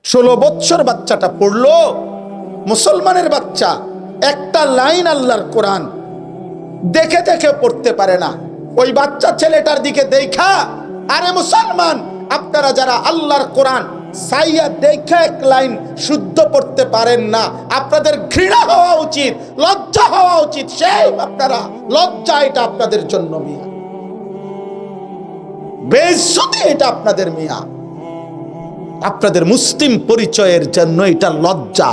16 বছর বাচ্চাটা পড়লো, মুসলমানের বাচ্চা, একটা লাইন আল্লাহর কোরআন দেখে দেখে পড়তে পারে না। ওই বাচ্চা ছেলেটার দিকে দেখা, আরে মুসলমান, আপনারা যারা আল্লাহর কোরআন সাইয়া দেখে এক লাইন শুদ্ধ পড়তে পারেন না, আপনাদের ঘৃণা হওয়া উচিত, লজ্জা হওয়া উচিত। সেই আপনারা লজ্জা, এটা আপনাদের জন্য মিয়া, বেইজ্জতি এটা আপনাদের মিয়া, আপনাদের মুসলিম পরিচয়ের জন্য এটা লজ্জা।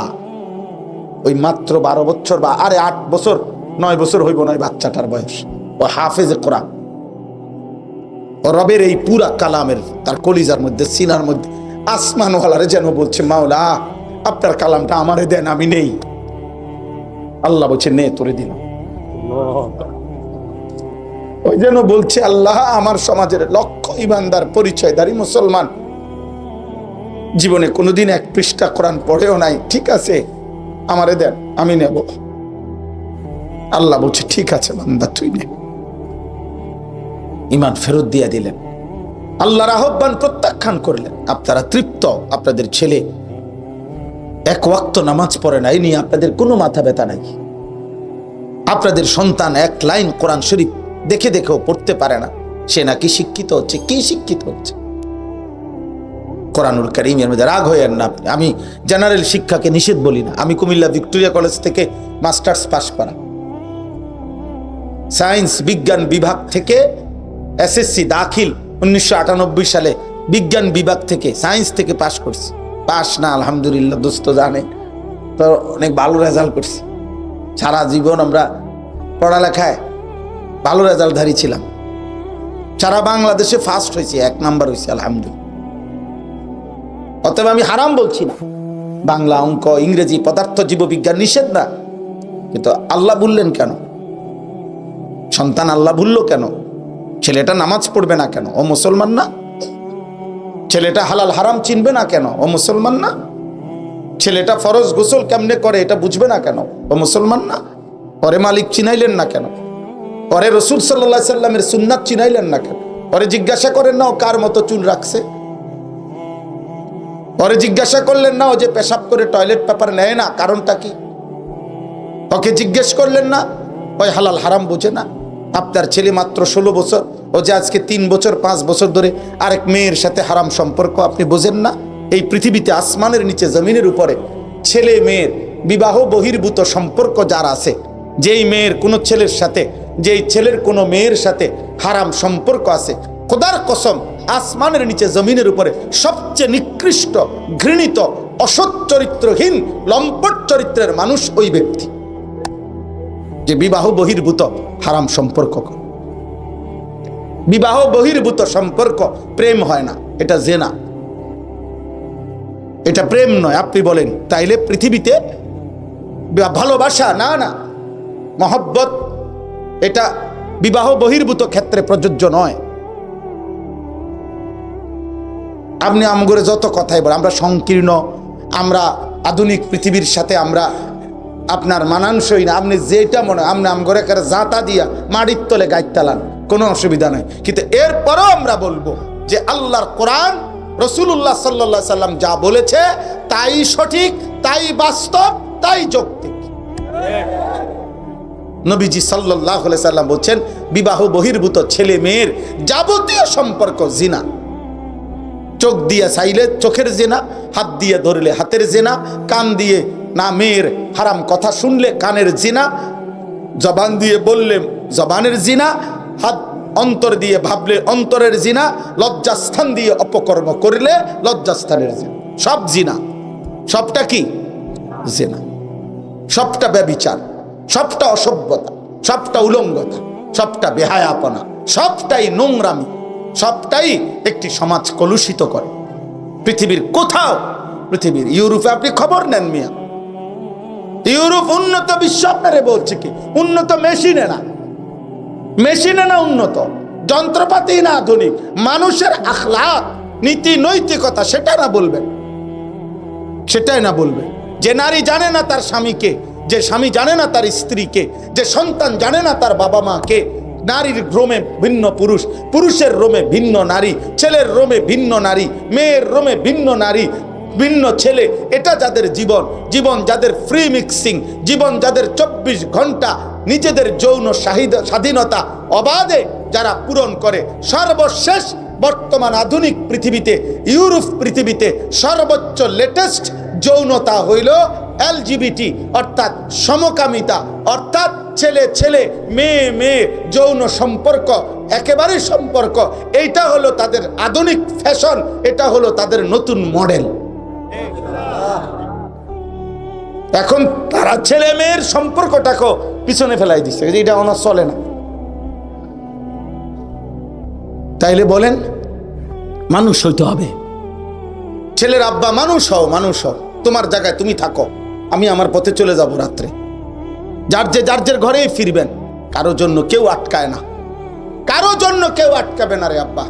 ওই মাত্র 12 বছর বা আরে 8 বছর 9 বছর হইব না বাচ্চাটার বয়স, ও হাফেজে কোরআন, ও রবের এই পুরা কালামের তার কলিজার মধ্যে, সিনার মধ্যে আসমানওয়ালারে যেন বলছে, মাওলা আপনার কালামটা আমারে দেন, আমি নেই। আল্লাহ বলছে, নে তোরে দিলাম। ওই যেন বলছে, আল্লাহ আমার সমাজের লক্ষ ইমানদার পরিচয়ধারী মুসলমান জীবনে কোনোদিন 1 পৃষ্ঠা কোরআন পড়েও নাই, ঠিক আছে আমারে দেন, আমি নেব। আল্লাহ বলছে, ঠিক আছে বান্দা তুই নে। ঈমান ফেরত দিয়ে দিলেন, আল্লাহর আহ্বান প্রত্যাখ্যান করলেন। আপনারা তৃপ্ত, আপনাদের ছেলে 1 ওয়াক্ত নামাজ পড়ে না, এই নিয়ে আপনাদের কোনো মাথা ব্যথা নাই। আপনাদের সন্তান 1 লাইন কোরআন শরীফ দেখে দেখেও পড়তে পারে না, সে নাকি শিক্ষিত হচ্ছে। কি শিক্ষিত হচ্ছে? কোরআনুল কারীমের মধ্যে রাগ হয়েন না। আমি জেনারেল শিক্ষাকে নিষেধ বলি না। আমি কুমিল্লা ভিক্টোরিয়া কলেজ থেকে মাস্টার্স পাস করা, সায়েন্স বিজ্ঞান বিভাগ থেকে এসএসসি দাখিল 1998 সালে বিজ্ঞান বিভাগ থেকে, সায়েন্স থেকে পাস করছি। পাস না আলহামদুলিল্লাহ, দোস্ত জানে তো অনেক ভালো রেজাল্ট করছি। সারা জীবন আমরা পড়ালেখায় ভালো রেজাল্টধারী ছিলাম। সারা বাংলাদেশে ফার্স্ট হয়েছি, 1 নাম্বার হয়েছি আলহামদুলিল্লাহ। অতএব আমি হারাম বলছি না, বাংলা, অঙ্ক, ইংরেজি, পদার্থ, জীববিজ্ঞান নিষেধ না, কিন্তু আল্লাহ বললেন কেন? সন্তান আল্লাহ ভুললো কেন? ছেলেটা নামাজ পড়বে না কেন? ও মুসলমান না? ছেলেটা হালাল হারাম চিনবে না কেন? ও মুসলমান না? ছেলেটা ফরজ গোসল কেমনে করে এটা বুঝবে না কেন? ও মুসলমান না? পরে মালিক চিনাইলেন না কেন? পরে রসুল সাল্লাল্লাহু আলাইহি সাল্লামের সুন্নাত চিনাইলেন না কেন? পরে জিজ্ঞাসা করেন না ও কার মতো চুল রাখছে? পরে জিজ্ঞাসা করলেন না ও যে পেশাব করে টয়লেট পেপার নেয় না, কারণটা কি? ওকে জিজ্ঞেস করলেন না ওই হালাল হারাম বোঝে না? আপনার ছেলে মাত্র 16 বছর, ও যে আজকে 3 বছর 5 বছর ধরে আরেক মেয়ের সাথে হারাম সম্পর্ক, আপনি বোঝেন না? এই পৃথিবীতে আসমানের নিচে জমিনের উপরে ছেলে মেয়ের বিবাহ বহির্ভূত সম্পর্ক যার আছে, যেই মেয়ের কোনো ছেলের সাথে, যেই ছেলের কোনো মেয়ের সাথে হারাম সম্পর্ক আছে, খোদার কসম আসমানের নিচে জমিনের উপরে সবচেয়ে নিকৃষ্ট, ঘৃণিত, অসৎ চরিত্রহীন, লম্পট চরিত্রের মানুষ ওই ব্যক্তি যে বিবাহ বহির্ভূত হারাম সম্পর্ক করে। বিবাহ বহির্ভূত সম্পর্ক প্রেম হয় না, এটা জেনা, এটা প্রেম নয়। আপনি বলেন তাইলে পৃথিবীতে ভালোবাসা? না না, মহব্বত এটা বিবাহ বহির্ভূত ক্ষেত্রে প্রযোজ্য নয়। আপনি আমগরে যত কথাই বলেন, আমরা সংকীর্ণ, আমরা আধুনিক পৃথিবীর সাথে আমরা আপনার মানানসই না, আপনি যেটা মনে হয় আপনি আমগরে করে জাতা দিয়া মাটির তলে গাইতালান, কোনো অসুবিধা নাই। কিন্তু এরপরও আমরা বলবো যে আল্লাহর কোরআন, রাসূলুল্লাহ সাল্লাল্লাহু আলাইহি সাল্লাম যা বলেছে তাই সঠিক, তাই বাস্তব, তাই যৌক্তিক। নবীজি সাল্লাল্লাহু আলাইহি সাল্লাম বলছেন বিবাহ বহির্ভূত ছেলে মেয়ের যাবতীয় সম্পর্ক জিনা। চোখ দিয়ে চাইলে চোখের জেনা, হাত দিয়ে ধরলে হাতের জেনা, কান দিয়ে না মেয়ের হারাম কথা শুনলে কানের জিনা, জবান দিয়ে বললে জবানের জিনা, হাত অন্তর দিয়ে ভাবলে অন্তরের জিনা, লজ্জাস্থান দিয়ে অপকর্ম করলে লজ্জাস্থানের জিনা, সব জিনা। সবটা কি? জিনা। সবটা ব্যভিচার, সবটা অসভ্যতা, সবটা উলঙ্গতা, সবটা বেহায়াপনা, সবটাই নোংরামি, সবটাই একটি সমাজ কলুষিত করে। পৃথিবীর কোথাও, পৃথিবীর ইউরোপে আপনি খবর নেন মিয়া, ইউরোপ উন্নত বিশ্ব আপনারে বলছে কি উন্নত মেশিনে না, মেশিনে না উন্নত, যন্ত্রপাতি না আধুনিক, মানুষের আখলাক, নীতি নৈতিকতা সেটা না বলবেন, সেটাই না বলবেন। যে নারী জানে না তার স্বামীকে, যে স্বামী জানে না তার স্ত্রীকে, যে সন্তান জানে না তার বাবা মাকে, নারীর রোমে ভিন্ন পুরুষ, পুরুষের রোমে ভিন্ন নারী, ছেলের রোমে ভিন্ন নারী, মেয়ের রোমে ভিন্ন নারী, ভিন্ন ছেলে, এটা যাদের জীবন, জীবন যাদের ফ্রি মিক্সিং, জীবন যাদের 24 ঘন্টা নিজেদের যৌন স্বাধীনতা অবাধে যারা পূরণ করে, সর্বশেষ বর্তমান আধুনিক পৃথিবীতে, ইউরোপ পৃথিবীতে সর্বোচ্চ লেটেস্ট যৌনতা হইল এলজিবিটি, অর্থাৎ সমকামিতা, অর্থাৎ ছেলে ছেলে মেয়ে মেয়ে যৌন সম্পর্ক, একেবারে সম্পর্ক। এইটা হলো তাদের আধুনিক ফ্যাশন, এটা হলো তাদের নতুন মডেল। এখন তারা ছেলে মেয়ের সম্পর্কটাকে পিছনে ফেলাই দিচ্ছে, এটা ওনার চলে না। তাইলে বলেন মানুষ হইতে হবে। ছেলের আব্বা মানুষ হও, মানুষ হও, তোমার জায়গায় তুমি থাকো, আমি আমার পথে চলে যাব রাত্রে। যার যে ঘরেই ফিরবেন, কারো জন্য কেউ আটকায় না, কারো জন্য কেউ আটকাবে না রে আব্বা।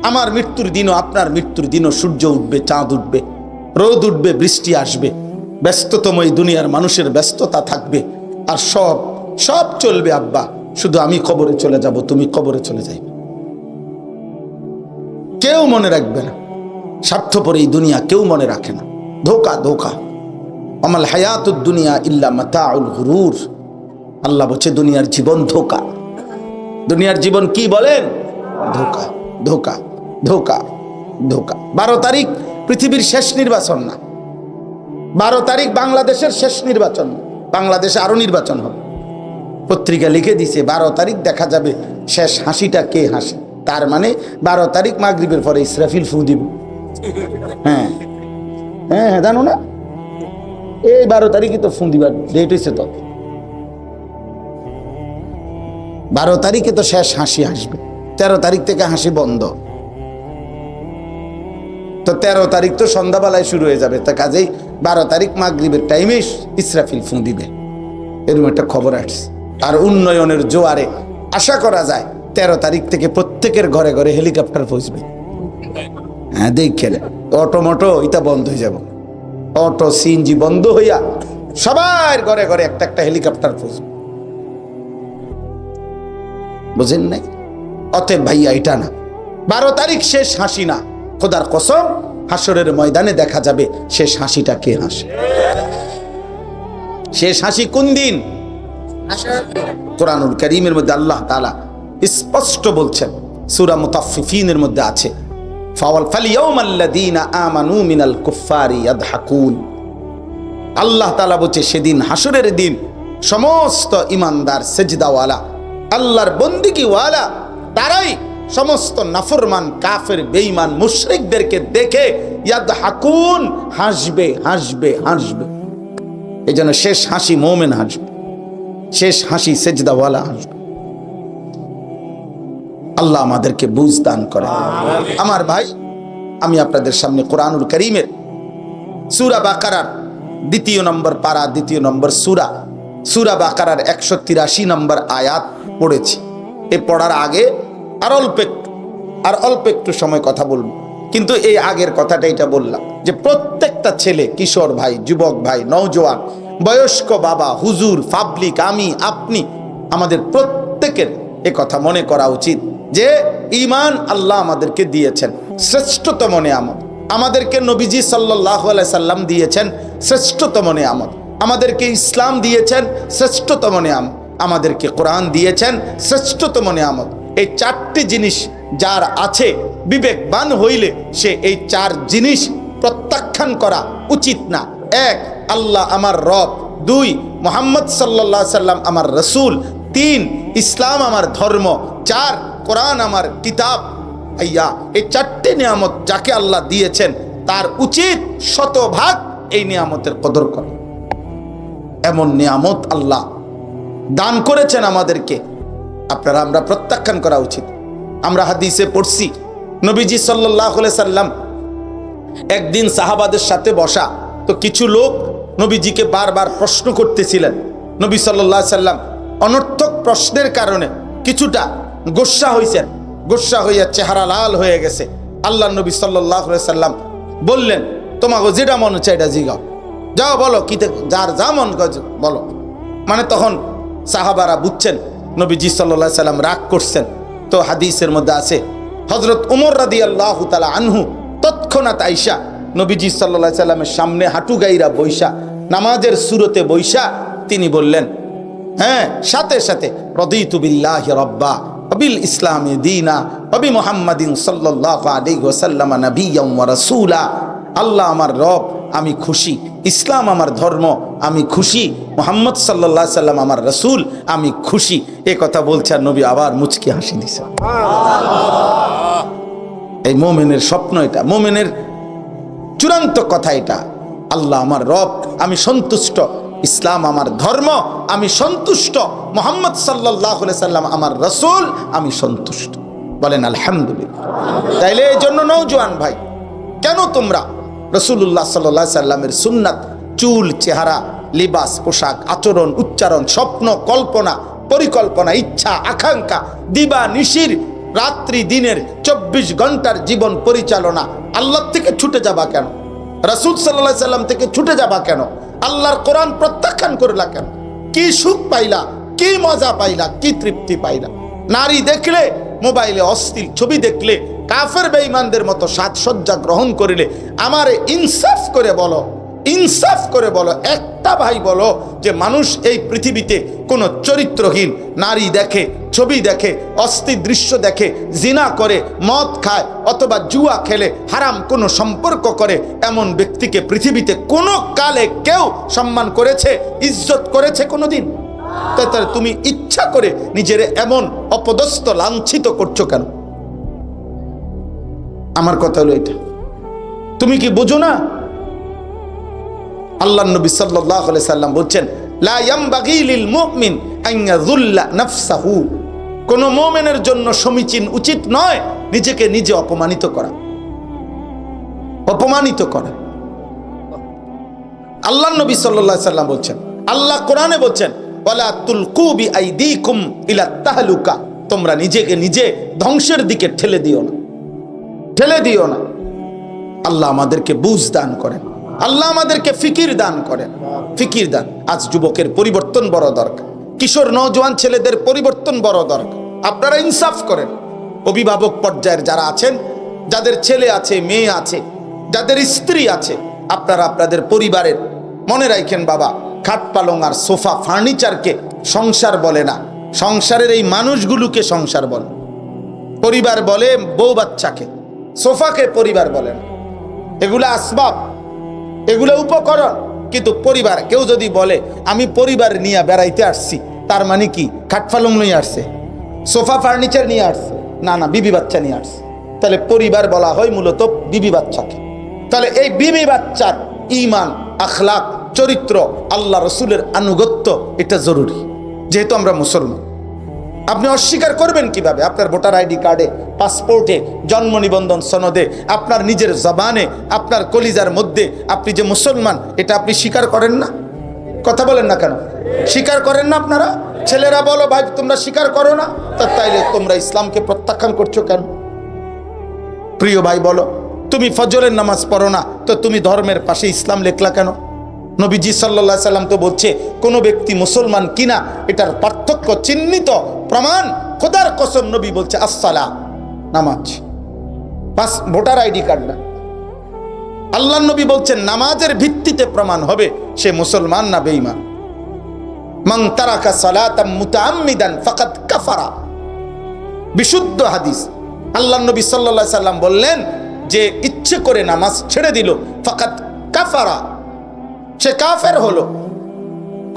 আমার মৃত্যুর দিনও আপনার মৃত্যুর দিনও সূর্য উঠবে, চাঁদ উঠবে, রোদ উঠবে, বৃষ্টি আসবে, ব্যস্ততম এই দুনিয়ার মানুষের ব্যস্ততা থাকবে, আর সব সব চলবে আব্বা। শুধু আমি কবরে চলে যাব, তুমি কবরে চলে যাইবে। কেউ মনে রাখবে না, স্বার্থপর এই দুনিয়া কেউ মনে রাখে না। ধোকা ধোকা, আমাল হায়াতুদ দুনিয়া ইল্লা মাতাউল গুরুর। আল্লাহ বলছে দুনিয়ার জীবন ধোকা। দুনিয়ার জীবন কি বলেন? ধোকা ধোকা ধোকা ধোকা। 12 তারিখ পৃথিবীর শেষ নির্বাচন না, 12 তারিখ বাংলাদেশের শেষ নির্বাচন। বাংলাদেশে আরো নির্বাচন হবে। পত্রিকা লিখে দিছে 12 তারিখ দেখা যাবে শেষ হাসিটা কে হাসে। তার মানে 12 তারিখ মাগরিবের পরে ইসরাফিল ফু দিব। হ্যাঁ হ্যাঁ, জানো না, এই 12 তারিখই তো ফু দিবার ডেট হয়েছে। তো 12 তারিখে তো শেষ হাসি আসবে, 13 তারিখ থেকে হাসি বন্ধ। তো 13 তারিখ তো সন্ধ্যাবেলায় শুরু হয়ে যাবে। তা কাজেই 12 তারিখ মাগরিবের টাইমে ইসরাফিল ফু দিবে, এরকম একটা খবর আসছে। আর উন্নয়নের জোয়ারে আশা করা যায় 13 তারিখ থেকে প্রত্যেকের ঘরে ঘরে হেলিকপ্টার পৌঁছবে। হ্যাঁ, দেখেন অটোমোটো এটা বন্ধ হয়ে যাব, অটো সিএনজি বন্ধ হইয়া সবার ঘরে ঘরে একটা একটা হেলিকপ্টার পৌঁছবে। বুঝেন নাই? অতএব ভাইয়া, এটা না 12 তারিখ শেষ হাসি না, খোদার কসম হাসরের ময়দানে দেখা যাবে শেষ হাসিটা কে হাসে। শেষ হাসি কোন দিন? কোরআনুল কারীমের মধ্যে আল্লাহ তাআলা স্পষ্ট বলছেন, সূরা মুতাফফিফিনের মধ্যে আছে, ফালিয়াউমাল্লাযীনা আমানু মিনাল কুফফারি ইয়াদহাকুন। আল্লাহ তাআলা বলছে সেদিন, হাসরের দিন, সমস্ত ইমানদার সেজদাওয়ালা আল্লাহর বন্দিগিওয়ালা তারাই সমস্ত নাফরমান কাফের বেঈমান মুশরিকদেরকে দেখে ইয়াদহাকুন, হাসবে হাসবে হাসবে। এই জন্য শেষ হাসি মুমিন হাসবে, শেষ হাসি সেজদাওয়ালা হাসবে। আল্লাহ আমাদেরকে বুঝ দান করে। আমার ভাই, আমি আপনাদের সামনে কোরআনুল কারীমের সূরা বাকারার 2 নম্বর পারা, 2 নম্বর সূরা বাকারার 183 নম্বর আয়াত পড়েছি। এই পড়ার আগে আর অল্প একটু সময় কথা বলবো, কিন্তু এই আগের কথাটা এটা বললাম যে প্রত্যেকটা ছেলে, কিশোর ভাই, যুবক ভাই, নওজোয়ান, বয়স্ক বাবা, হুজুর, পাবলিক, আমি, আপনি, আমাদের প্রত্যেকের এ কথা মনে করা উচিত যে ঈমান আল্লাহ আমাদেরকে দিয়েছেন শ্রেষ্ঠতম নিয়ামত। আমাদেরকে নবীজি সাল্লাল্লাহু আলাইহি সাল্লাম দিয়েছেন শ্রেষ্ঠতম নিয়ামত। আমাদেরকে ইসলাম দিয়েছেন শ্রেষ্ঠতম নিয়ামত। আমাদেরকে কোরআন দিয়েছেন শ্রেষ্ঠতম নিয়ামত। এই 4টি জিনিস যার আছে, বিবেকবান হইলে সে এই 4 জিনিস প্রত্যাখ্যান করা উচিত না। 1, আল্লাহ আমার রব। 2, মুহাম্মদ সাল্লাল্লাহু আলাইহি সাল্লাম আমার রাসূল। 3, ইসলাম আমার ধর্ম। 4, কোরআন আমার কিতাব। ভাইয়া, এই 4টি নিয়ামত যাকে আল্লাহ দিয়েছেন তার উচিত শতভাগ এই নিয়ামতের কদর করা। এমন নিয়ামত আল্লাহ দান করেছেন আমাদেরকে, আমরা প্রত্যাখ্যান করা উচিত। আমরা হাদিসে পড়ছি, নবীজি সাল্লাল্লাহু আলাইহি সাল্লাম একদিন সাহাবাদের সাথে বসা, তো কিছু লোক নবীজিকে বারবার প্রশ্ন করতেছিলেন। নবী সাল্লাল্লাহু আলাইহি সাল্লাম অনর্থক প্রশ্নের কারণে কিছুটা গোসা হয়েছেন, গোসা হইয়া চেহারা লাল হয়ে গেছে। আল্লাহ নবী সাল্লাল্লাহু আলাইহি সাল্লাম বললেন, তোমাকে যেটা মনে চাই এটা জিগাও, যাও বলো, কি যার যা মন বলো। মানে তখন সাহাবারা বুঝছেন নবীজি সাল্লাল্লাহু আলাইহি সাল্লাম রাগ করছেন। তো হাদিসের মধ্যে আছে, হযরত ওমর রাদিয়াল্লাহু তাআলা আনহু তৎক্ষণাৎ আইসা নবীজি সাল্লাল্লাহু আলাইহি সাল্লামের সামনে হাঁটু গাইরা বৈশা নামাজের সুরতে বৈশা তিনি বললেন, হ্যাঁ, সাথে সাথে রাদিতু বিল্লাহি রাব্বা বিল ইসলামি দীনা ওয়া মুহাম্মাদিন সাল্লাল্লাহু আলাইহি ওয়াসাল্লাম নাবিয়্যাম ওয়া রাসূলা। আল্লাহ আমার রব, আমি খুশি, ইসলাম আমার ধর্ম, আমি খুশি, মুহাম্মদ সাল্লাল্লাহু আলাইহি সাল্লাম আমার রাসূল, আমি খুশি। এ কথা বলছে আর নবী আবার মুচকি হাসি দিছে। এই মুমিনের স্বপ্ন, এটা মুমিনের চূড়ান্ত কথা। এটা আল্লাহ আমার রব, আমি সন্তুষ্ট, ইসলাম আমার ধর্ম, আমি সন্তুষ্ট, মুহাম্মদ সাল্লাল্লাহু আলাইহি সাল্লাম আমার রাসূল, আমি সন্তুষ্ট। বলেন আলহামদুলিল্লাহ। তাইলে এই জন্য নওজোয়ান ভাই, কেন তোমরা রাসূলুল্লাহ সাল্লাল্লাহু আলাইহি সাল্লামের সুন্নাত, চুল, চেহারা, লিবাস, পোশাক, আচরণ, উচ্চারণ, স্বপ্ন, কল্পনা, পরিকল্পনা, ইচ্ছা, আকাঙ্ক্ষা, দিবা নিশির, রাত্রি দিনের 24 ঘন্টার জীবন পরিচালনা আল্লাহ থেকে ছুটে যাবা কেন? রাসূল সাল্লাল্লাহু আলাইহি সাল্লাম থেকে ছুটে যাবা কেন? আল্লাহর কোরআন প্রত্যাখ্যান করলা কেন? কি সুখ পাইলা, কি মজা পাইলা, কি তৃপ্তি পাইলা? নারী দেখলে, মোবাইলে অশ্লীল ছবি দেখলে, কাফের বেঈমানদের মতো সাজসজ্জা গ্রহণ করিলে, আমারে ইনসাফ করে বলো, ইনসাফ করে বলো, একটা ভাই বলো যে মানুষ এই পৃথিবীতে কোনো চরিত্রহীন নারী দেখে, ছবি দেখে, অশ্লীল দৃশ্য দেখে, জিনা করে, মদ খায় অথবা জুয়া খেলে, হারাম কোনো সম্পর্ক করে, এমন ব্যক্তিকে পৃথিবীতে কোনো কালে কেউ সম্মান করেছে, ইজ্জত করেছে কোনোদিন? তাহলে তুমি ইচ্ছা করে নিজের এমন অপদস্থ, লাঞ্ছিত করছো কেন? আমার কথা হলো এটা, তুমি কি বুঝো না? আল্লাহ নবী সাল্লাল্লাহু আলাইহি সাল্লাম বলছেন, লা ইয়ামবাগি লিল মুমিন আন ইয়াযুল্লা নাফসাহু। কোন মুমিনের জন্য সমীচীন, উচিত নয় নিজেকে নিজে অপমানিত করা, অপমানিত করা। আল্লাহ নবী সাল্লাল্লাহু আলাইহি সাল্লাম বলছেন, আল্লাহ কোরআনে বলছেন, ওয়ালা তুলকু বিআইদিকুম ইলা তাহলুকা। তোমরা নিজেকে নিজে ধ্বংসের দিকে ঠেলে দিও না, ঠেলে দিও না। আল্লাহ আমাদেরকে বুঝ দান করেন, আল্লাহ আমাদেরকে ফিকির দান করেন, ফিকির দান। আজ যুবকের পরিবর্তন বড় দরকার, কিশোর নওজোয়ান ছেলেদের পরিবর্তন বড় দরকার। আপনারা ইনসাফ করেন। অভিভাবক পর্যায়ের যারা আছেন, যাদের ছেলে আছে, মেয়ে আছে, যাদের স্ত্রী আছে, আপনারা আপনাদের পরিবারের মনে রাখেন, বাবা, খাট পালং আর সোফা ফার্নিচারকে সংসার বলে না, সংসারের এই মানুষগুলোকে সংসার বলে। পরিবার বলে বউ বাচ্চাকে, সোফাকে পরিবার বলে না। এগুলো আসবাব, এগুলো উপকরণ, কিন্তু পরিবার। কেউ যদি বলে আমি পরিবার নিয়ে বেড়াইতে আসছি, তার মানে কি খাট পালং নিয়ে আসছে, সোফা ফার্নিচার নিয়ে আসছে? না না, বিবি বাচ্চা নিয়ে আসছে। তাহলে পরিবার বলা হয় মূলত বিবি বাচ্চাকে। তাহলে এই বিবি বাচ্চার ঈমান, আখলাক, চরিত্র, আল্লাহ রসুলের আনুগত্য, এটা জরুরি। যেহেতু আমরা মুসলমান, আপনি অস্বীকার করবেন কিভাবে? আপনার ভোটার আইডি কার্ডে, পাসপোর্টে, জন্ম নিবন্ধন সনদে, আপনার নিজের জবানে, আপনার কলিজার মধ্যে আপনি যে মুসলমান, এটা আপনি স্বীকার করেন না? কথা বলেন না কেন? স্বীকার করেন না আপনারা? ছেলেরা বলো, ভাই তোমরা স্বীকার করো না, তাইলে তোমরা ইসলামকে প্রত্যাখ্যান করছো কেন? প্রিয় ভাই বলো, তুমি ফজরের নামাজ পড়ো না, তো তুমি ধর্মের পাশে ইসলাম লেখলা কেন? নবীজি সাল্লাল্লাহু আলাইহি সাল্লাম তো বলছে, কোন ব্যক্তি মুসলমান কিনা এটার পার্থক্য চিহ্নিত প্রমাণ, খোদার কসম নবী বলছে, আসসালা, নামাজ, বাস, ভোটার আইডি কার্ড না। আল্লাহ নবী বলছেন নামাজের ভিত্তিতে প্রমাণ হবে সে মুসলমান না বেঈমান। মান তারাকা সালাতাম মুতাআম্মিদান ফাকাদ কাফারা, বিশুদ্ধ হাদিস। আল্লাহ নবী সাল্লাল্লাহু আলাইহি সাল্লাম বললেন যে ইচ্ছে করে নামাজ ছেড়ে দিল, ফাকাদ কাফারা, সে কাফের হলো।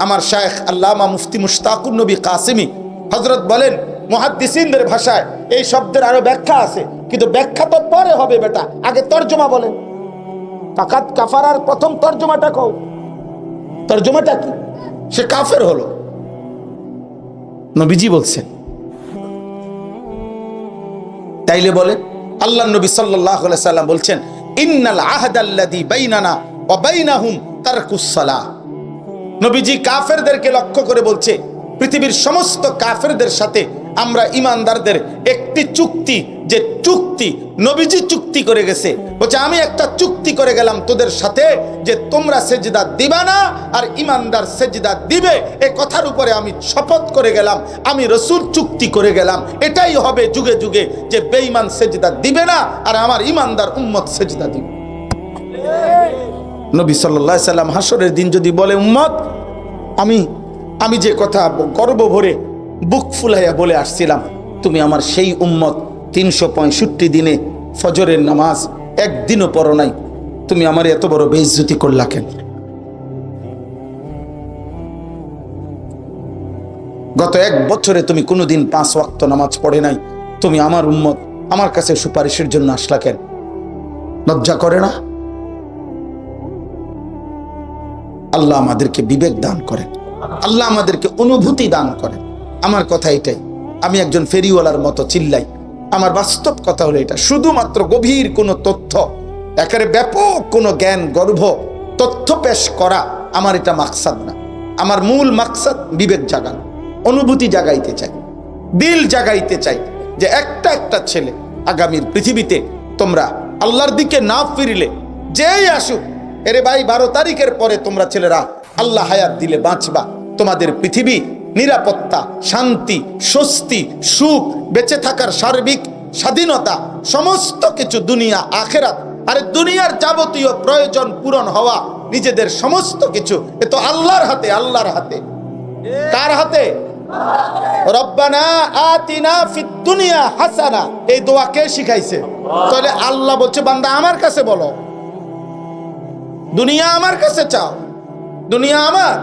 আমার শায়েখ আল্লামা মুফতি মুশতাকুর নবী কাসিমি হযরত বলেন, মুহাদ্দিসিনদের ভাষায় এই শব্দের আরো ব্যাখ্যা আছে, কিন্তু ব্যাখ্যা তো পরে হবে বেটা, আগে তরজমা বলেন। ফাকাদ কাফারার প্রথম তরজমাটা কও, তরজমাটা কি? সে কাফের হলো। নবীজি বলছেন। তাইলে বলে আল্লাহ নবী সাল্লাল্লাহু আলাইহি সাল্লাম বলছেন, ইন্নাল আহদাল্লাযী বাইনানা ওয়া বাইনাহুম তারকুস সালাহ। নবীজি কাফেরদেরকে লক্ষ্য করে বলছে, পৃথিবীর সমস্ত কাফেরদের সাথে আমরা ইমানদারদের একটি চুক্তি, যে চুক্তি নবীজি চুক্তি করে গেছে, বলছে আমি একটা চুক্তি করে গেলাম তোদের সাথে, যে তোমরা সেজদা দিবা না আর ইমানদার সেজদা দিবে। এই কথার উপরে আমি শপথ করে গেলাম, আমি রাসূল চুক্তি করে গেলাম, এটাই হবে যুগে যুগে, যে বেঈমান সেজদা দিবে না আর আমার ইমানদার উম্মত সেজদা দিবে। নবী সাল্লাল্লাহু আলাইহি সাল্লাম হাসরের দিন যদি বলে উম্মত আমি যে কথা গর্ব ভরে বুক ফুলাইয়া বলে আসছিলাম, তুমি আমার সেই উম্মত 365 দিনে ফজরের নামাজ একদিনও পড়ো নাই, তুমি আমার এত বড় বেইজ্জতি করলা কেন? গত 1 বছরে তুমি কোনোদিন 5 ওয়াক্ত নামাজ পড়ে নাই, তুমি আমার উম্মত, আমার কাছে সুপারিশের জন্য আসলা কেন? লজ্জা করে না? আল্লাহ আমাদেরকে বিবেক দান করেন, আল্লাহ আমাদেরকে অনুভূতি দান করেন। আমার কথা এটাই, আমি একজন ফেরিওয়ালার মতো চিল্লাই, আমার বাস্তব কথা হলো এটা। শুধুমাত্র গভীর কোনো তথ্য, একেবারে ব্যাপক কোনো জ্ঞান গর্ভ তথ্য পেশ করা আমার এটা মাকসাদ না। আমার মূল মাকসাদ বিবেক জাগানো, অনুভূতি জাগাইতে চাই, দিল জাগাইতে চাই যে একটা ছেলে আগামীর পৃথিবীতে তোমরা আল্লাহর দিকে না ফিরলে যেই আসুক, এরে ভাই 12 তারিখের পরে তোমরা ছেলেরা আল্লাহ হায়াত দিলে বাঁচবা, তোমাদের পৃথিবী নিরাপত্তা, শান্তি, স্বস্তি, সুখ, বেঁচে থাকার সার্বিক স্বাধীনতা, সমস্ত কিছু দুনিয়া আখেরাত, আরে দুনিয়ার যাবতীয় প্রয়োজন পূরণ হওয়া, নিজেদের সমস্ত কিছু এ তো আল্লাহর হাতে। আল্লাহর হাতে। কার হাতে? রব্বানা আতিনা ফিদ দুনিয়া হাসানা, এই দোয়া কে শিখাইছে? তাহলে আল্লাহ বলছে বান্দা আমার কাছে বলো, দুনিয়া আমার কাছে চাও। দুনিয়া আমার,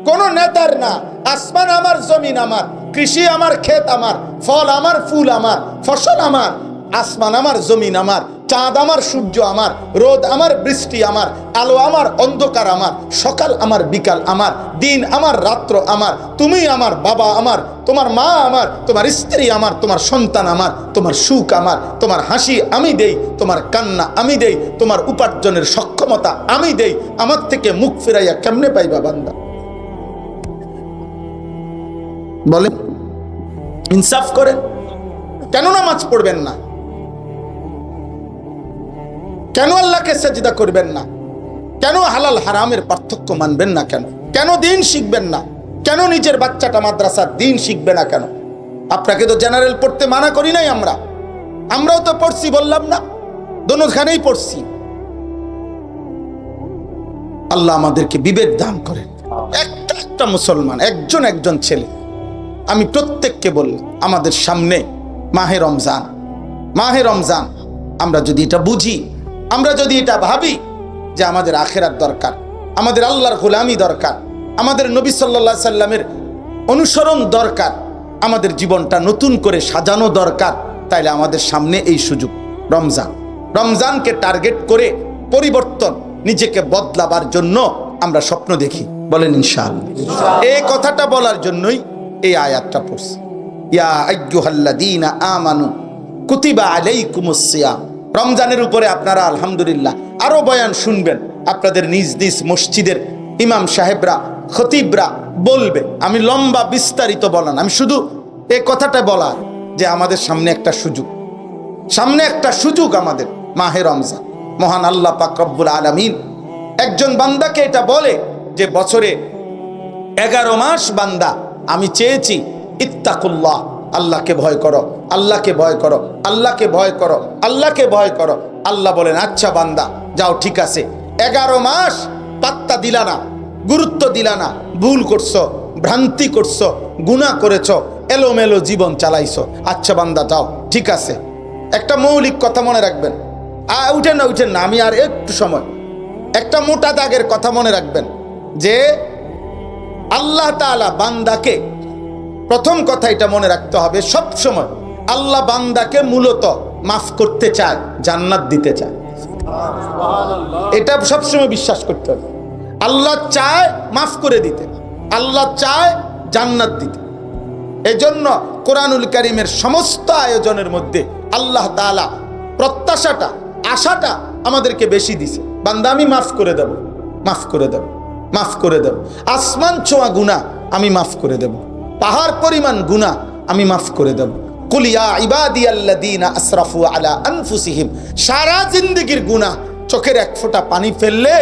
কোন নেতার না। আসমান আমার, জমিন আমার, কৃষি আমার, ক্ষেত আমার, ফল আমার, ফুল আমার, ফসল আমার, আসমান আমার, জমিন আমার, চাঁদ আমার, সূর্য আমার, রোদ আমার, বৃষ্টি আমার, আলো আমার, অন্ধকার আমার, সকাল আমার, বিকাল আমার, দিন আমার, রাত্র আমার, তুমি আমার, বাবা আমার, তোমার মা আমার, তোমার স্ত্রী আমার, তোমার সন্তান আমার, তোমার সুখ আমার, তোমার হাসি আমি দেই, তোমার কান্না আমি দেই, তোমার উপার্জনের সক্ষমতা আমি দেই, আমার থেকে মুখ ফিরাইয়া কেমনে পাইবা বান্দা? বলেন, ইনসাফ করেন। কেন নামাজ পড়বেন না? কেন আল্লাহকে সেজদা করবেন না? কেন হালাল হারামের পার্থক্য মানবেন না? কেন দিন শিখবেন না? কেন নিজের বাচ্চাটা মাদ্রাসার দিন শিখবে না? কেন? আপনাকে তো জেনারেল পড়তে মানা করি নাই, আমরাও তো পড়ছি, বললাম না? দোনোখানেই পড়ছি। আল্লাহ আমাদেরকে বিবেক দান করেন। একটা মুসলমান, একজন ছেলে, আমি প্রত্যেককে বললাম, আমাদের সামনে মাহে রমজান, আমরা যদি এটা বুঝি, আমরা যদি এটা ভাবি যে আমাদের আখিরাত দরকার, আমাদের আল্লাহর গোলামি দরকার, আমাদের নবী সাল্লাল্লাহু আলাইহি সাল্লামের অনুসরণ দরকার, আমাদের জীবনটা নতুন করে সাজানো দরকার, তাইলে আমাদের সামনে এই সুযোগ রমজানকে টার্গেট করে পরিবর্তন, নিজেকে বদলাবার জন্য আমরা স্বপ্ন দেখি। বলেন ইনশাআল্লাহ। এই কথাটা বলার জন্যই এই আয়াতটা পড়ছি, ইয়া আইয়ুহাল্লাযীনা আমানু কুতিবা আলাইকুমুস সিয়াম। রমজানের উপরে আপনারা আলহামদুলিল্লাহ আরো বয়ান শুনবেন, আপনাদের নিজ নিজ মসজিদের ইমাম সাহেবরা, খতিবরা বলবে। আমি লম্বা বিস্তারিত বলান, আমি শুধু এই কথাটা বলা যে আমাদের সামনে একটা সুযোগ, আমাদের মাহে রমজান। মহান আল্লাহ পাক রব্বুল আলামিন একজন বান্দাকে এটা বলে যে বছরে 11 মাস বান্দা আমি চেয়েছি ইত্তাকুল্লাহ, আল্লাহকে ভয় করো, আল্লাহকে ভয় করো, আল্লাহকে ভয় করো, আল্লাহকে ভয় করো। আল্লাহ বলেন আচ্ছা বান্দা যাও, ঠিক আছে, 11 মাস পাত্তা দিলা না, গুরুত্ব দিলা না, ভুল করছো, ভ্রান্তি করছো, গুনাহ করেছো, এলোমেলো জীবন চালাইছো, আচ্ছা বান্দা যাও, ঠিক আছে। একটা মৌলিক কথা মনে রাখবেন, উঠেন না, আমি আর একটু সময়, একটা মোটা দাগের কথা মনে রাখবেন যে আল্লাহ তাআলা বান্দাকে, প্রথম কথা এটা মনে রাখতে হবে সব সময়, আল্লাহ বান্দাকে মূলত মাফ করতে চায়, জান্নাত দিতে চায়। এটা সবসময় বিশ্বাস করতে হবে। আল্লাহ চায় মাফ করে দিতে, আল্লাহ চায় জান্নাত দিতে। এজন্য কোরআনুল কারীমের সমস্ত আয়োজনের মধ্যে আল্লাহ তাআলা প্রত্যাশাটা, আশাটা আমাদেরকে বেশি দিছে, বান্দা আমি মাফ করে দেব, মাফ করে দেব, মাফ করে দেব। আসমান ছোঁয়া গুনাহ আমি মাফ করে দেব, পাহাড় পরিমাণ গুনাহ আমি মাফ করে দেব। কুল ইয়া ইবাদিয়াল্লাযীনা আসরাফু আলা আনফুসিহিম, সারা জিন্দেগীর গুনাহ, চোখের এক ফোঁটা পানি ফেললে,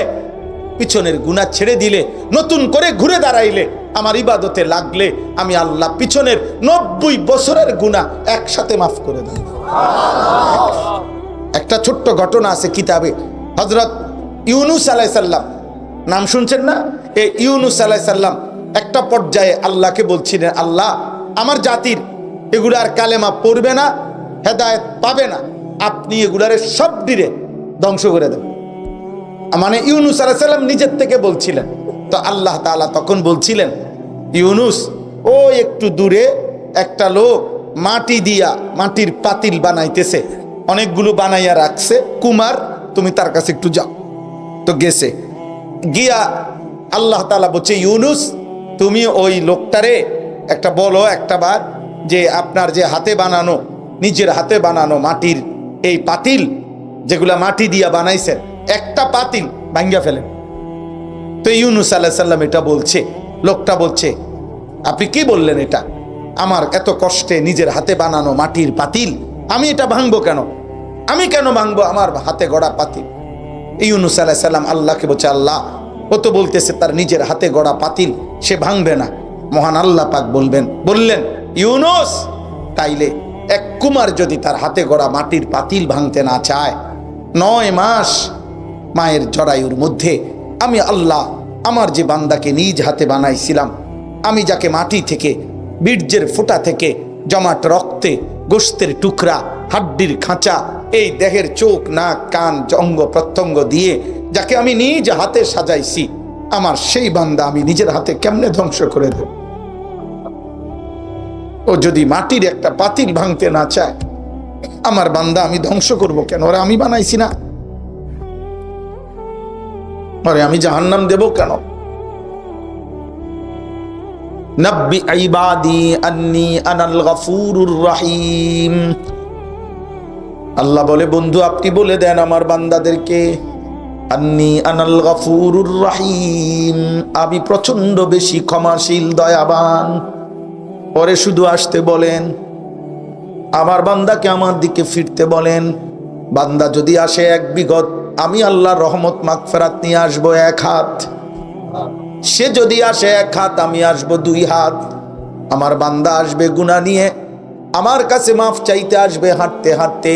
পিছনের গুনাহ ছেড়ে দিলে, নতুন করে ঘুরে দাঁড়াইলে, আমার ইবাদতে লাগলে, আমি আল্লাহ পিছনের 90 বছরের গুনাহ একসাথে মাফ করে দেব। একটা ছোট্ট ঘটনা আছে কিতাবে, হযরত ইউনুস আলাইহিস সালাম, নাম শুনছেন না? এই ইউনুস আলাইহিস সালাম একটা পর্যায়ে আল্লাহকে বলছিলেন, আল্লাহ আমার জাতির এগুলো আর কালেমা পড়বে না, হেদায়েত পাবে না, আপনি এগুলারে সব দিরে ধ্বংস করে দেন। মানে ইউনুস আলাইহিস সালাম নিজের থেকে বলছিলেন। তো আল্লাহ তাআলা তখন বলছিলেন, ইউনুস ও একটু দূরে একটা লোক মাটি দিয়া মাটির পাতিল বানাইতেছে, অনেকগুলো বানাইয়া রাখছে, কুমার তুমি তার কাছে একটু যাও। তো গেছে, গিয়া আল্লাহ তাআলা বলছে, ইউনুস তুমি ওই লোকটারে একটা বলো একটা বার যে আপনার যে হাতে বানানো, নিজের হাতে বানানো মাটির এই পাতিল যেগুলা মাটি দিয়া বানাইছেন, একটা পাতিল ভাঙ্গা ফেলেন। তো ইউনুস আলাইহিস সালাম এটা বলছে, লোকটা বলছে, আপনি কি বললেন? এটা আমার এত কষ্টে নিজের হাতে বানানো মাটির পাতিল, আমি এটা ভাঙবো কেন? আমি কেন ভাঙবো আমার হাতে গড়া পাতিল? ইউনুস আলাইহিস সালাম আল্লাহকে বলছে, আল্লাহ ও তো বলতেছে তার নিজের হাতে গড়া পাতিল সে ভাঙবে না। মহান আল্লাহ পাক বললেন, ইউনুস তাইলে এক কুমার যদি তার হাতে গড়া মাটির পাতিল ভাঙতে না চায়, 9 মাস মায়ের জরায়ুর মধ্যে আমি আল্লাহ আমার যে বান্দাকে নিজ হাতে বানাইছিলাম, আমি যাকে মাটি থেকে, বীর্যের ফোঁটা থেকে, জমাট রক্তে, গোশতের টুকরা, হাড্ডির খাঁচা, এই দেহের চোখ, নাক, কান, অঙ্গ প্রত্যঙ্গ দিয়ে যাকে আমি নিজ হাতে সাজাইছি, আমার সেই বান্দা আমি নিজের হাতে কেমনে ধ্বংস করে দেব? ও যদি মাটির একটা পাতিল ভাঙতে না চায়, আমার বান্দা আমি ধ্বংস করব কেন? ওরা আমি বানাইছি না, ওরে আমি জাহান্নাম দেব কেন? নব্বি ইবাদি আন্নী আনাল গফুরুর রহিম। আল্লাহ বলে, বন্ধু আপনি বলে দেন আমার বান্দাদেরকে, আন্নী আনাল গফুরুর রহিম, আমি প্রচন্ড বেশি ক্ষমাশীল, দয়াবান। পরে শুধু আসতে বলেন, আমার বান্দাকে আমার দিকে ফিরতে বলেন। বান্দা যদি আসে 1 বিঘত, আমি আল্লাহর রহমত মাগফিরাত নিয়ে আসবো 1 হাত। সে যদি আসে 1 হাত, আমি আসবো 2 হাত। আমার বান্দা আসবে গুনাহ নিয়ে, আমার কাছে মাফ চাইতে আসবে হাঁটতে হাঁটতে,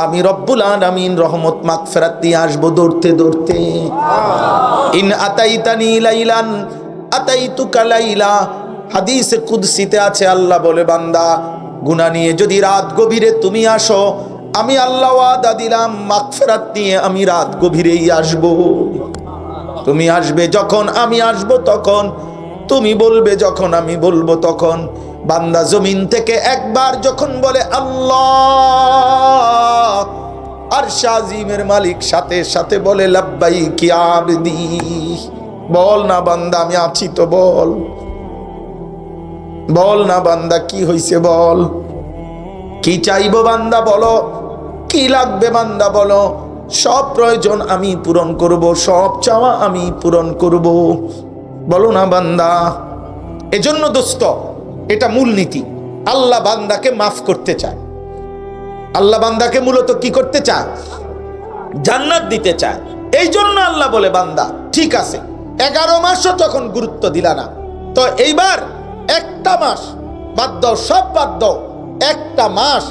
আমি রব্বুল আলামিন রহমত মাগফিরাত নিয়ে আসবো দৌড়তে দৌড়তে। ইন আতাইতানি লাইলান আতাইতুকা লাইলা, হাদিসে কুদসিতে আছে, আল্লাহ বলে, বান্দা গুনাহ নিয়ে যদি রাত গভীরে তুমি আসো, আমি আল্লাহ ওয়াদা দিলাম মাগফিরাত নিয়ে আমি রাত গভীরেই আসব। তুমি আসবে যখন আমি আসব তখন, তুমি বলবে যখন আমি বলবো তখন। বান্দা জমিন থেকে একবার যখন বলে আল্লাহ, আরশ আজিমের মালিক সাথে সাথে বলে লাব্বাইক ইয়া আবদি। বল না বান্দা আমি আছি তো, বল বল না বান্দা কি হইছে, বল কি চাইবো বান্দা, বলো কি লাগবে বান্দা, বলো। সব প্রয়োজন আমি পূরণ করব, সব চাওয়া আমি পূরণ করব, বলো না বান্দা। এজন্য দোস্ত, এটা মূলনীতি। আল্লাহ বান্দাকে মাফ করতে চায়, আল্লাহ বান্দাকে মূলত কি করতে চায়? জান্নাত দিতে চায়। এই জন্য আল্লাহ বলে, বান্দা ঠিক আছে 11 মাসও যখন গুরুত্ব দিলা না, তো এইবার একটা মাস বাদ দাও, সব বাদ দাও, একটা মাস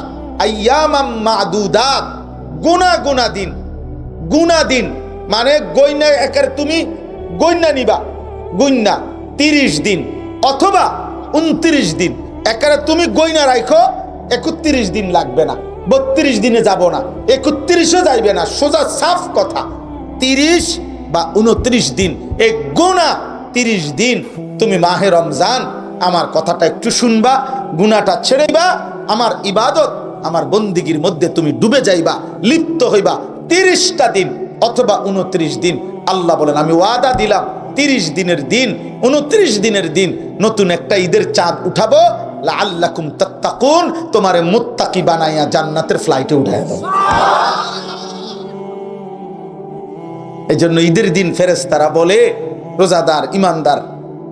আইয়ামাম মাদুদাত, গুনা দিন, গুনা দিন মানে গইনা, একের তুমি গইনা নিবা, গইনা 30 দিন অথবা 29 দিন, একেবারে তুমি গইনা রাখো, 31 দিন লাগবে না, 32 দিনে যাব না, 31ও যাইবে না, সোজা সাফ কথা 30 বা 29 দিন, এই গুনাহ 30 দিন তুমি মাহে রমজান আমার কথাটা একটু শুনবা, গুনাহটা ছেড়েবা, আমার ইবাদত আমার বন্দিগির মধ্যে তুমি ডুবে যাইবা, লিপ্ত হইবা 30টা দিন অথবা 29 দিন। আল্লাহ বলেন, আমি ওয়াদা দিলাম 30 দিনের দিন, 29 দিনের দিন নতুন একটা ঈদের চাঁদ উঠাবো, লাআল্লাকুম তাত্তাকুন, তোমারে মুত্তাকি বানাইয়া জান্নাতের ফ্লাইটে উঠায় দেব। এই জন্য ঈদের দিন ফেরেশতারা বলে, রোজাদার ইমানদার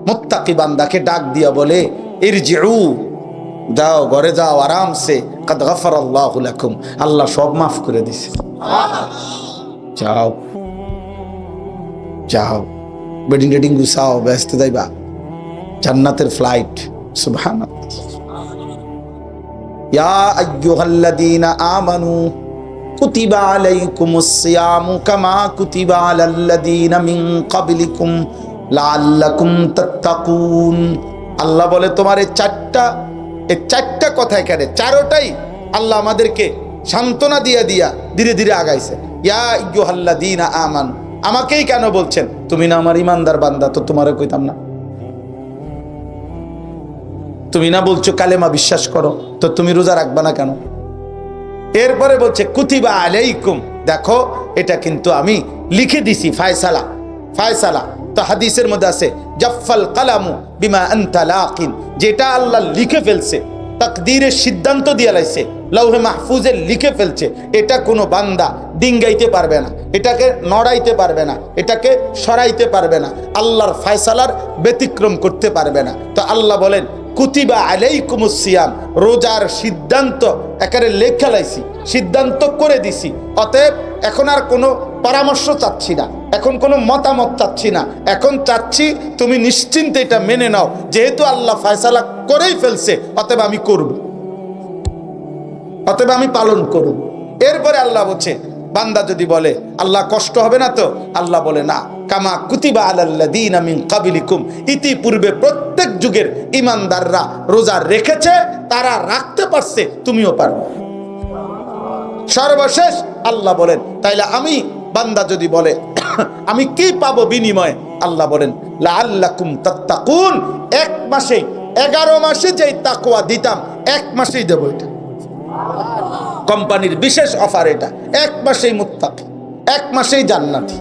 মুত্তাকি বান্দাকে ডাক দিয়া বলে, ইরজিউ, যাও ঘরে যাও আরামসে, কাদ গাফারাল্লাহু লাকুম, আল্লাহ সব মাফ করে দিয়েছে, যাও যাও, বেডিং টেডিং গুছাও, ব্যস্ত যাইবা, জান্নাতের ফ্লাইট। সুবহানাল্লাহ। ইয়া আইয়ুহাল্লাযীনা আমানু, কুতিবা আলাইকুমুস সিয়ামু কামা কুতিবা আলাল্লাযীনা মিন ক্বাবলিকুম লাআল্লাকুম তাত্তাকুন। আল্লাহ বলে তোমার এই চারটা কথা এখানে চারোটাই আল্লাহ আমাদেরকে সান্ত্বনা দিয়া ধীরে ধীরে আগাইছে। ইয়া আইয়ুহাল্লাযীনা আমানু, আমাকেই কেন বলছেন? তুমি না আমার ইমানদার বান্দা, তো তোমারে কইতাম না? তুমি না বলছো কালেমা বিশ্বাস করো, তো তুমি রোজা রাখবা না কেন? এরপরে বলছে কুতিবা আলাইকুম, দেখো এটা কিন্তু আমি লিখে দিছি, ফায়সালা। তো হাদিসের মধ্যে আছে জাফাল কালামু বিমা আনতা লাকিন, যেটা আল্লাহ লিখে ফেলছে, তাকদীরের সিদ্ধান্ত দিয়ে লাইছে, লৌহে মাহফুজে লিখে ফেলছে, এটা কোনো বান্দা ডিঙ্গাইতে পারবে না, এটাকে নড়াইতে পারবে না, এটাকে সরাইতে পারবে না, আল্লাহর ফায়সালার ব্যতিক্রম করতে পারবে না। তো আল্লাহ বলেন কুতিবা আলাইকুমুস সিয়াম, রোজার সিদ্ধান্ত একেবারে লেখা লাইছি, সিদ্ধান্ত করে দিছি। অতএব এখন আর কোনো পরামর্শ চাচ্ছি না, এখন কোনো মতামত চাচ্ছি না, এখন চাচ্ছি তুমি নিশ্চিন্তে এটা মেনে নাও, যেহেতু আল্লাহ ফয়সালা করেই ফেলছে, অতএব আমি করব, অতএব আমি পালন করব। এরপরে আল্লাহ বলছে বান্দা যদি বলে আল্লাহ কষ্ট হবে না, তো আল্লাহ বলে না, কামা কুতিবা আলাল্লাযীনা মিন ক্বাবলিকুম, ইতিপূর্বে প্রত্যেক যুগের ঈমানদাররা রোজা রেখেছে, তারা রাখতে পারছে, তুমিও পারবে। সর্বশেষ আল্লাহ বলেন তাইলে আমি বান্দা যদি বলে আমি কি পাবো বিনিময়ে, আল্লাহ বলেন লাআল্লাকুম তাত্তাকুন, এক মাসে 11 মাসে যেই তাকওয়া দিতাম 1 মাসেই দেব। এটা কোম্পানির বিশেষ অফার, এটা 1 মাসেই মুত্তাকি, 1 মাসেই জান্নাতি,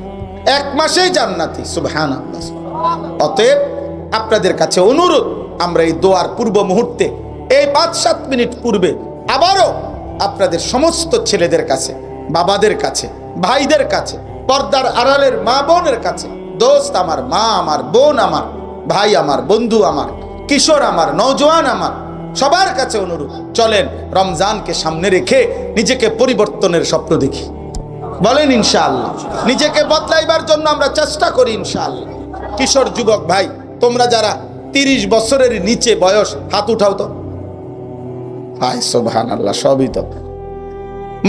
1 মাসেই জান্নাতি। সুবহানাল্লাহ। অতএব আপনাদের কাছে অনুরোধ, আমরা এই দোয়ার পূর্ব মুহূর্তে এই 5-7 মিনিট পূর্বে আবারও আপনাদের সমস্ত ছেলেদের কাছে, বাবাদের কাছে, ভাইদের কাছে, পর্দার আড়ালের মা বোনের কাছে, দোস্ত আমার, মা আমার, বোন আমার, ভাই আমার, বন্ধু আমার, কিশোর আমার, নওজোয়ান আমার, সবার কাছে অনুরোধ, চলেন রমজানকে সামনে রেখে নিজেকে পরিবর্তনের স্বপ্ন দেখি। বলেন ইনশাআল্লাহ। নিজেকে বদলাইবার জন্য আমরা চেষ্টা করি ইনশাআল্লাহ। কিশোর যুবক ভাই, তোমরা যারা 30 বছরের নিচে বয়স, হাত উঠাও তো। হায় সুবহানাল্লাহ, সবই তো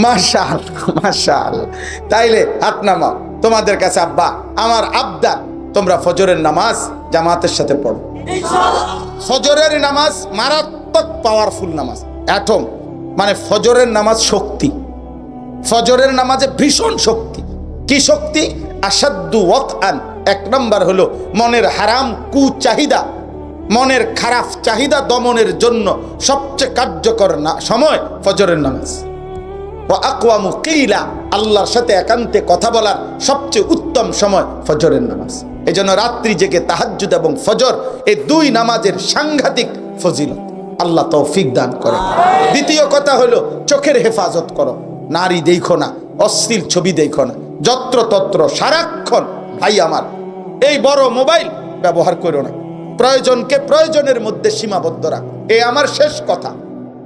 মাশাআল্লাহ, মাশাআল্লাহ। তাইলে হাত নামাও। তোমাদের কাছে আব্বা আমার আবদার, তোমরা ফজরের নামাজ জামাতের সাথে পড়ো। ফজরের নামাজ মারাত্মক পাওয়ারফুল নামাজ, অ্যাটম, মানে ফজরের নামাজ শক্তি, ফজরের নামাজে ভীষণ শক্তি। কি শক্তি? আসাদ্দু ওয়াতআন, 1 নম্বর হলো মনের হারাম কুচাহিদা, মনের খারাপ চাহিদা দমনের জন্য সবচেয়ে কার্যকর সময় ফজরের নামাজ। ওয়া আকওয়ামু কিলা, আল্লাহর সাথে একান্তে কথা বলার সবচেয়ে উত্তম সময় ফজরের নামাজ। এজন্য রাত্রি জেগে তাহাজ্জুদ এবং ফজর, এই 2 নামাজের সাংঘাতিক ফজিলত, আল্লাহ তৌফিক দান করেন। দ্বিতীয় কথা হলো চোখের হেফাজত করো, নারী দেখো না, অশ্লীল ছবি দেখো না, যত্রতত্র সারাক্ষণ। ভাই আমার, এই বড় মোবাইল ব্যবহার করো না, প্রয়োজনকে প্রয়োজনের মধ্যে সীমাবদ্ধ রাখো। এই আমার শেষ কথা।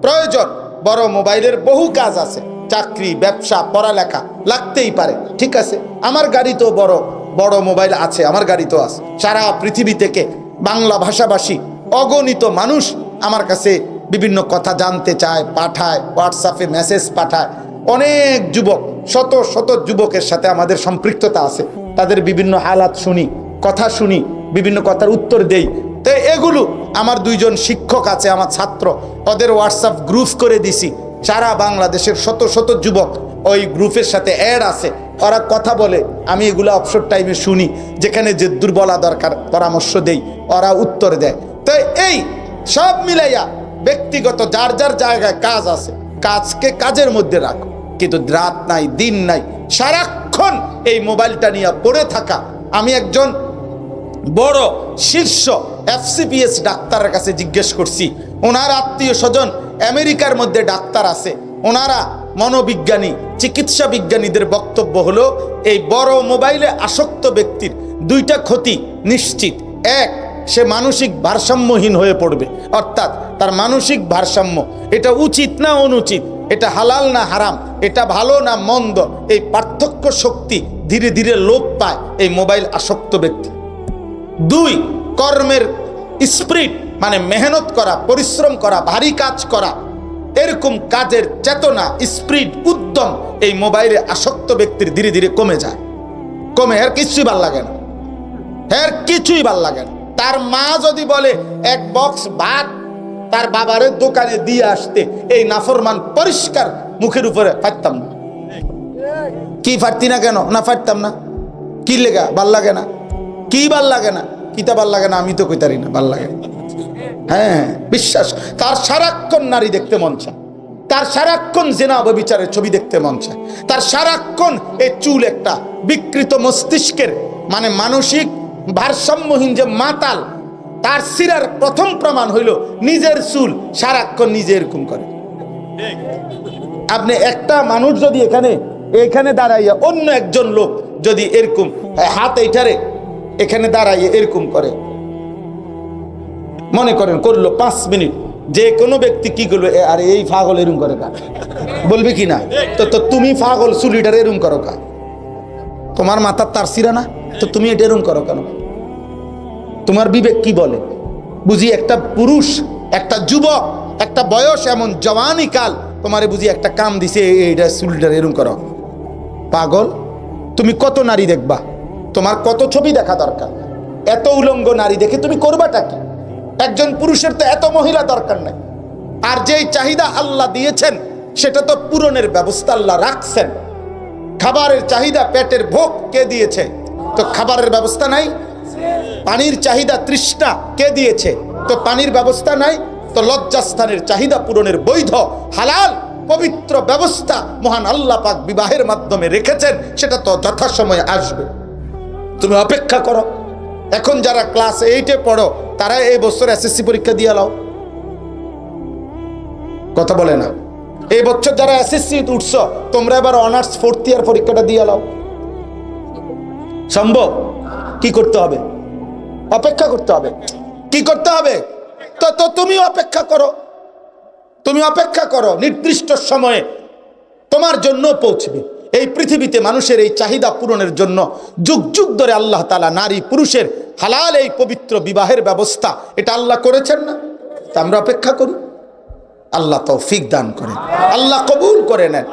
প্রয়োজন, বড় মোবাইলের বহু কাজ আছে, চাকরি, ব্যবসা, পড়ালেখা লাগতেই পারে, ঠিক আছে। আমার গাড়িতেও বড় বড় মোবাইল আছে, আমার গাড়িতেও আছে। সারা পৃথিবী থেকে বাংলা ভাষাভাষী অগণিত মানুষ আমার কাছে বিভিন্ন কথা জানতে চায়, পাঠায়, হোয়াটসঅ্যাপে মেসেজ পাঠায়। অনেক যুবক, শত শত যুবকের সাথে আমাদের সম্পৃক্ততা আছে, তাদের বিভিন্ন হালাত শুনি, কথা শুনি, বিভিন্ন কথার উত্তর দেই। তো এগুলো আমার 2 জন শিক্ষক আছে, আমার ছাত্র, ওদের হোয়াটসঅ্যাপ গ্রুপ করে দিছি। সারা বাংলাদেশের শত শত যুবক ওই গ্রুপের সাথে অ্যাড আছে, ওরা কথা বলে, আমি এগুলো অবসর টাইমে শুনি, যেখানে যে দুর্বলা দরকার পরামর্শ দেই, ওরা উত্তর দেয়। তো এই সব মিলাইয়া ব্যক্তিগত যার যার জায়গায় কাজ আছে, কাজকে কাজের মধ্যে রাখো, কিন্তু রাত নাই দিন নাই সারাক্ষণ এই মোবাইলটা নিয়ে পড়ে থাকা। আমি একজন বড় শীর্ষ FCPS ডাক্তারের কাছে জিজ্ঞেস করছি, ওনার আত্মীয় স্বজন আমেরিকার মধ্যে ডাক্তার আছে, ওনারা মনোবিজ্ঞানী, চিকিৎসা বিজ্ঞানীদের বক্তব্য হলো এই বড় মোবাইলে আসক্ত ব্যক্তির 2টা ক্ষতি নিশ্চিত। 1, সে মানসিক ভারসাম্যহীন হয়ে পড়বে, অর্থাৎ তার মানসিক ভারসাম্য, এটা উচিত না অনুচিত, এটা হালাল না হারাম, এটা ভালো না মন্দ, এই পার্থক্য শক্তি ধীরে ধীরে লোপ পায় এই মোবাইল আসক্ত ব্যক্তি। 2, কর্মের স্পিরিট, মানে মেহনত করা, পরিশ্রম করা, ভারী কাজ করা, এরকম কাজের চেতনা, স্পিরিট, উদ্যম এই মোবাইলে আসক্ত ব্যক্তির ধীরে ধীরে কমে যায়। কমে, এর কিছুই ভাল লাগে না, এর কিছুই ভাল লাগে না। তার মা যদি বলে এক বক্স ভাত তার বাবারের দোকানে দিয়ে আসতে, এই নাফরমান পরিষ্কার মুখের উপরে ফাটতাম না। কি ফাটতি না কেন? না ফাটতাম না। কি লেগা? ভাল লাগে না। কি ভাল লাগে না? কিতা ভাল লাগে না? আমি তো কইতারি না ভাল লাগে। হ্যাঁ, বিশ্বাস। তার সারাক্ষণ নারী দেখতে মন চায়, তার সারাক্ষণ জেনা ব্যভিচারের ছবি দেখতে মন চায়, তার সারাক্ষণ এই চুল একটা বিকৃত মস্তিষ্কের মানে মানসিক ভারসাম্যহীন যে মাতাল, তার সিরার প্রথম প্রমাণ হইল নিজের চুল সারাক্ষণ নিজে এরকম করে। আপনি একটা মানুষ যদি এখানে দাঁড়াইয়া অন্য একজন লোক যদি এরকম হাত এইটারে এখানে দাঁড়াইয়া এরকম করে, মনে করেন করলো 5 মিনিট, যে কোনো ব্যক্তি কি করলো, আরে এই পাগল এরকম করে কা বলবে কি না? তো তুমি পাগল, চুলিটার এরকম করো কা? তোমার মাথার তার সিরা না তো তুমি এটা এরকম করো কেন? তোমার বিবেক কি বলে? বুঝি একটা পুরুষ, একটা যুবক, একটা বয়স, এমন জওয়ানি কাল তোমারে বুঝি একটা কাম দিছে, এইটা চুলটার এরকম করো? পাগল। তুমি কত নারী দেখবা? তোমার কত ছবি দেখা দরকার? এত উলঙ্গ নারী দেখে তুমি করবাটা কি? একজন পুরুষের তো এত মহিলা দরকার নাই। আর যেই চাহিদা আল্লাহ দিয়েছেন সেটা তো পূরণের ব্যবস্থা আল্লাহ রাখছেন। খাবারের চাহিদা, পেটের ভোগ কে দিয়েছে? তো খাবারের ব্যবস্থা নাই। পানির চাহিদা, তৃষ্ণা কে দিয়েছে? তো পানির ব্যবস্থা নাই। তো লজ্জাস্থানের চাহিদা পূরণের বৈধ হালাল পবিত্র ব্যবস্থা মহান আল্লাহ পাক বিবাহের মাধ্যমে রেখেছেন, সেটা তো যথাসময়ে আসবে। তুমি অপেক্ষা করো। এখন যারা ক্লাস 8-এ পড়ো তারা এই বছর এসএসসি পরীক্ষা দিয়ে লাও। কথা বলে না। এই বছর যারা এসএসসি উঠছ তোমরা এবার অনার্স 4th ইয়ার পরীক্ষাটা দিয়ে লাও। সম্ভব? কি করতে হবে? অপেক্ষা করতে হবে। কি করতে হবে? তো তুমি অপেক্ষা করো, তুমি অপেক্ষা করো। নির্দিষ্ট সময়ে তোমার জন্য পৌঁছবে। এই পৃথিবীতে মানুষের এই চাহিদা পূরণের জন্য যুগ যুগ ধরে আল্লাহ তাআলা নারী পুরুষের হালাল এই পবিত্র বিবাহের ব্যবস্থা এটা আল্লাহ করেছেন না? তা আমরা অপেক্ষা করি। আল্লাহ তৌফিক দান করেন, আল্লাহ কবুল করে নেন।